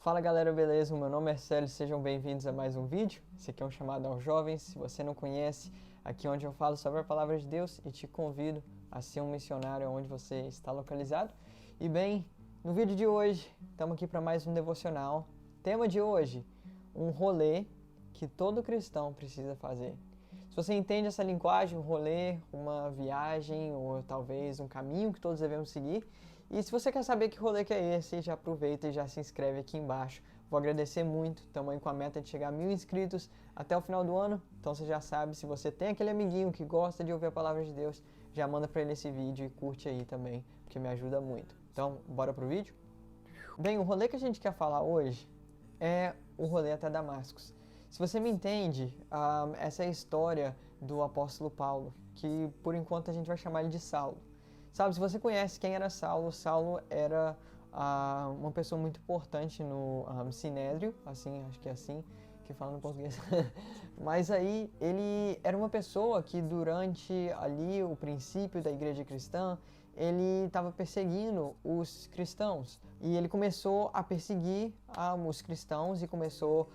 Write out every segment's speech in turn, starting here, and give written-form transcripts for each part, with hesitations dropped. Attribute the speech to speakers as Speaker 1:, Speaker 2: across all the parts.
Speaker 1: Fala galera, beleza? Meu nome é Célio, sejam bem-vindos a mais um vídeo. Esse aqui é um chamado aos jovens. Se você não conhece, aqui é onde eu falo sobre a palavra de Deus e te convido a ser um missionário onde você está localizado. E bem, no vídeo de hoje, estamos aqui para mais um devocional. Tema de hoje, um rolê que todo cristão precisa fazer. Se você entende essa linguagem, um rolê, uma viagem ou talvez um caminho que todos devemos seguir. E se você quer saber que rolê que é esse, já aproveita e já se inscreve aqui embaixo. Vou agradecer muito, estamos aí com a meta de chegar a 1000 inscritos até o final do ano. Então você já sabe, se você tem aquele amiguinho que gosta de ouvir a palavra de Deus, já manda para ele esse vídeo e curte aí também, porque me ajuda muito. Então, bora pro vídeo? Bem, o rolê que a gente quer falar hoje é o rolê até Damascus. Se você me entende, essa é a história do apóstolo Paulo, que por enquanto a gente vai chamar ele de Saulo. Sabe, se você conhece quem era Saulo, Saulo era uma pessoa muito importante no Sinédrio, assim, acho que é assim que fala no português. Mas aí ele era uma pessoa que durante ali o princípio da igreja cristã, ele estava perseguindo os cristãos. E ele começou a perseguir os cristãos e começou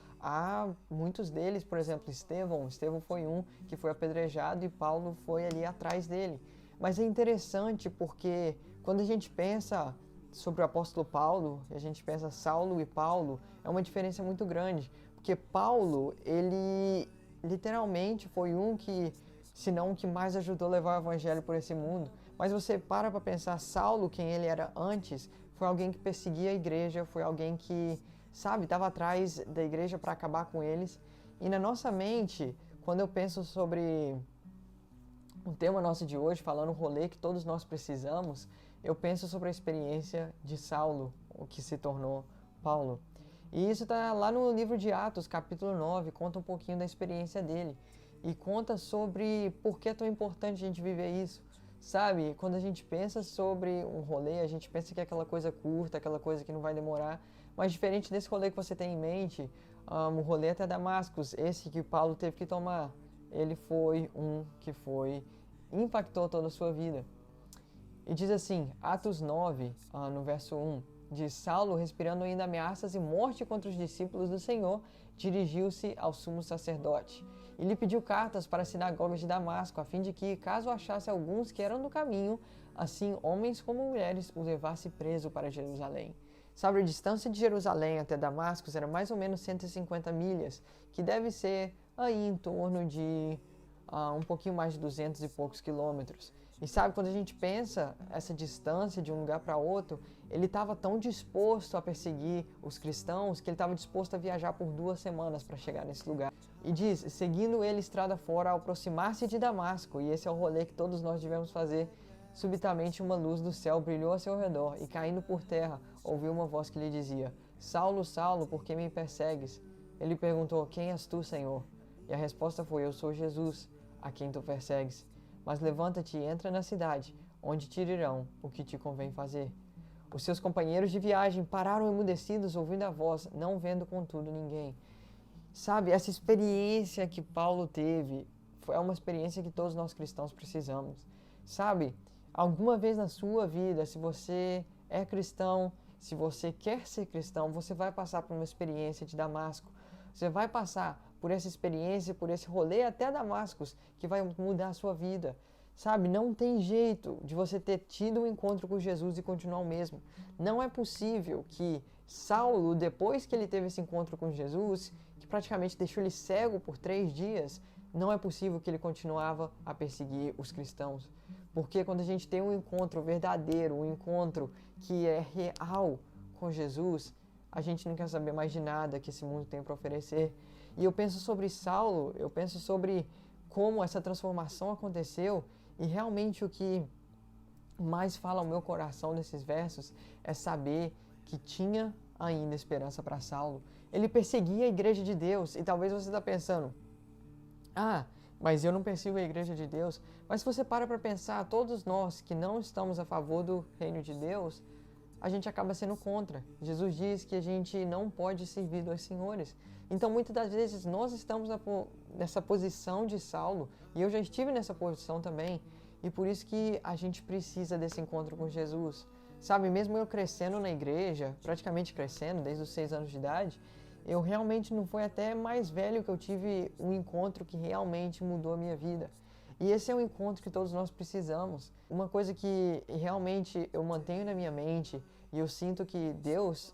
Speaker 1: muitos deles, por exemplo, Estevão foi um que foi apedrejado e Paulo foi ali atrás dele. Mas é interessante porque quando a gente pensa sobre o apóstolo Paulo, a gente pensa Saulo e Paulo, é uma diferença muito grande. Porque Paulo, ele literalmente foi um que, se não o que mais ajudou a levar o evangelho por esse mundo. Mas você para pensar, Saulo, quem ele era antes, foi alguém que perseguia a igreja, foi alguém que, sabe, estava atrás da igreja para acabar com eles. E na nossa mente, quando eu penso sobre o tema nosso de hoje, falando o rolê que todos nós precisamos, eu penso sobre a experiência de Saulo, o que se tornou Paulo. E isso está lá no livro de Atos, capítulo 9, conta um pouquinho da experiência dele. E conta sobre por que é tão importante a gente viver isso. Sabe, quando a gente pensa sobre um rolê, a gente pensa que é aquela coisa curta, aquela coisa que não vai demorar. Mas diferente desse rolê que você tem em mente, o rolê até Damascus, esse que Paulo teve que tomar, ele foi um que impactou toda a sua vida. E diz assim, Atos 9, no verso 1, diz: Saulo, respirando ainda ameaças e morte contra os discípulos do Senhor, dirigiu-se ao sumo sacerdote e lhe pediu cartas para as sinagogas de Damasco, a fim de que, caso achasse alguns que eram do caminho, assim homens como mulheres, o levasse preso para Jerusalém. Sabe, a distância de Jerusalém até Damasco era mais ou menos 150 milhas, que deve ser aí em torno de um pouquinho mais de 200 e poucos quilômetros. E sabe, quando a gente pensa essa distância de um lugar para outro, ele estava tão disposto a perseguir os cristãos que ele estava disposto a viajar por 2 semanas para chegar nesse lugar. E diz, seguindo ele estrada fora ao aproximar-se de Damasco, e esse é o rolê que todos nós devemos fazer, subitamente uma luz do céu brilhou a seu redor, e caindo por terra, ouviu uma voz que lhe dizia: Saulo, Saulo, por que me persegues? Ele perguntou: Quem és tu, Senhor? E a resposta foi: Eu sou Jesus, a quem tu persegues. Mas levanta-te e entra na cidade, onde te dirão o que te convém fazer. Os seus companheiros de viagem pararam emudecidos, ouvindo a voz, não vendo contudo ninguém. Sabe, essa experiência que Paulo teve é uma experiência que todos nós cristãos precisamos. Sabe, alguma vez na sua vida, se você é cristão, se você quer ser cristão, você vai passar por uma experiência de Damasco. Você vai passar por essa experiência, por esse rolê até Damascus, que vai mudar a sua vida. Sabe, não tem jeito de você ter tido um encontro com Jesus e continuar o mesmo. Não é possível que Saulo, depois que ele teve esse encontro com Jesus, que praticamente deixou ele cego por 3 dias, não é possível que ele continuava a perseguir os cristãos. Porque quando a gente tem um encontro verdadeiro, um encontro que é real com Jesus, a gente não quer saber mais de nada que esse mundo tem para oferecer. E eu penso sobre Saulo, eu penso sobre como essa transformação aconteceu, e realmente o que mais fala ao meu coração nesses versos é saber que tinha ainda esperança para Saulo. Ele perseguia a igreja de Deus, e talvez você está pensando: mas eu não persigo a igreja de Deus. Mas se você para pensar, todos nós que não estamos a favor do reino de Deus, a gente acaba sendo contra. Jesus diz que a gente não pode servir 2 senhores. Então, muitas das vezes, nós estamos nessa posição de Saulo, e eu já estive nessa posição também, e por isso que a gente precisa desse encontro com Jesus. Sabe, mesmo eu crescendo na igreja, praticamente crescendo desde os 6 anos de idade, eu realmente não foi até mais velho que eu tive um encontro que realmente mudou a minha vida. E esse é um encontro que todos nós precisamos. Uma coisa que realmente eu mantenho na minha mente e eu sinto que Deus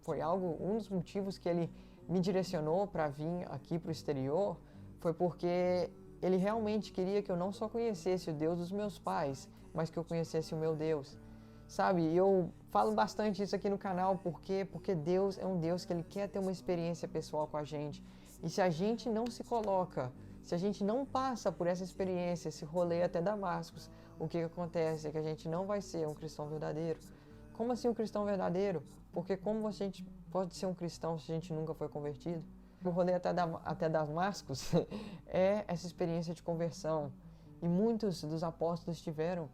Speaker 1: foi um dos motivos que Ele me direcionou para vir aqui para o exterior, foi porque Ele realmente queria que eu não só conhecesse o Deus dos meus pais, mas que eu conhecesse o meu Deus. Sabe, eu falo bastante isso aqui no canal, porque Deus é um Deus que Ele quer ter uma experiência pessoal com a gente. E se a gente não se coloca, se a gente não passa por essa experiência, esse rolê até Damascus, o que acontece é que a gente não vai ser um cristão verdadeiro. Como assim um cristão verdadeiro? Porque como a gente pode ser um cristão se a gente nunca foi convertido? O rolê até Damascus é essa experiência de conversão. E muitos dos apóstolos tiveram.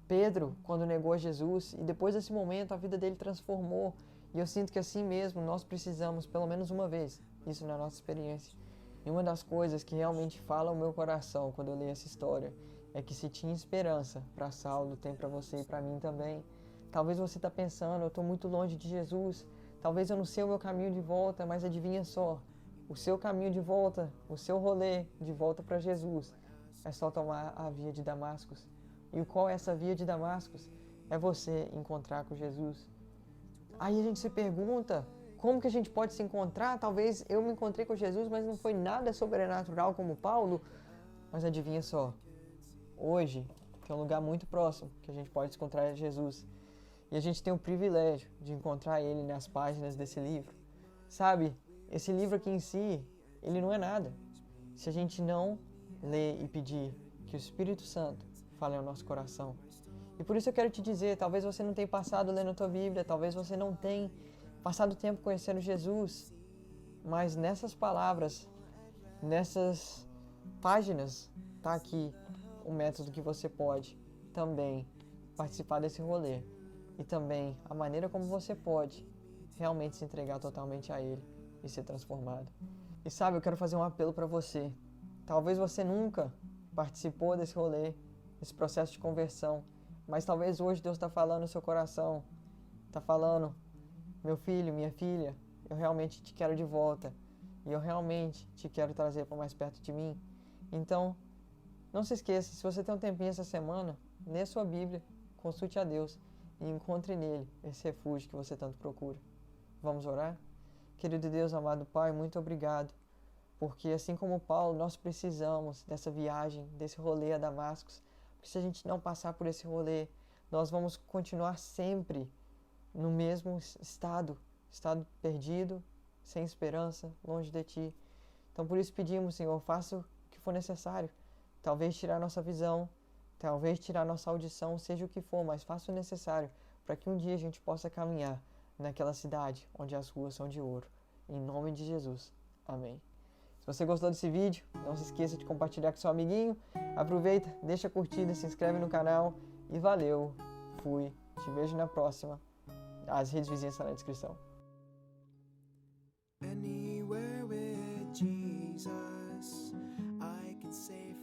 Speaker 1: Pedro, quando negou a Jesus, e depois desse momento a vida dele transformou. E eu sinto que assim mesmo nós precisamos, pelo menos uma vez, isso na nossa experiência. E uma das coisas que realmente fala ao meu coração quando eu leio essa história é que se tinha esperança para Saulo, tem para você e para mim também. Talvez você está pensando, eu estou muito longe de Jesus, talvez eu não sei o meu caminho de volta, mas adivinha só, o seu caminho de volta, o seu rolê de volta para Jesus, é só tomar a via de Damascus. E qual é essa via de Damascus? É você encontrar com Jesus. Aí a gente se pergunta, como que a gente pode se encontrar? Talvez eu me encontrei com Jesus, mas não foi nada sobrenatural como Paulo. Mas adivinha só, hoje tem um lugar muito próximo que a gente pode encontrar Jesus. E a gente tem o privilégio de encontrar Ele nas páginas desse livro. Sabe, esse livro aqui em si, ele não é nada. Se a gente não ler e pedir que o Espírito Santo fale ao nosso coração. E por isso eu quero te dizer, talvez você não tenha passado lendo a tua Bíblia, talvez você não tenha passado tempo conhecendo Jesus, mas nessas palavras, nessas páginas, tá aqui o método que você pode também participar desse rolê e também a maneira como você pode realmente se entregar totalmente a Ele e ser transformado. E sabe, eu quero fazer um apelo para você. Talvez você nunca participou desse rolê, esse processo de conversão, mas talvez hoje Deus está falando no seu coração, está falando, meu filho, minha filha, eu realmente te quero de volta e eu realmente te quero trazer para mais perto de mim. Então, não se esqueça, se você tem um tempinho essa semana, lê sua Bíblia, consulte a Deus e encontre nele esse refúgio que você tanto procura. Vamos orar? Querido Deus, amado Pai, muito obrigado, porque assim como Paulo, nós precisamos dessa viagem, desse rolê a Damascus. Porque se a gente não passar por esse rolê, nós vamos continuar sempre no mesmo estado perdido, sem esperança, longe de Ti. Então por isso pedimos, Senhor, faça o que for necessário. Talvez tirar nossa visão, talvez tirar nossa audição, seja o que for, mas faça o necessário para que um dia a gente possa caminhar naquela cidade onde as ruas são de ouro. Em nome de Jesus. Amém. Se você gostou desse vídeo, não se esqueça de compartilhar com seu amiguinho. Aproveita, deixa a curtida, se inscreve no canal e valeu. Fui. Te vejo na próxima. As redes vizinhas estão na descrição. Anywhere with Jesus, I can save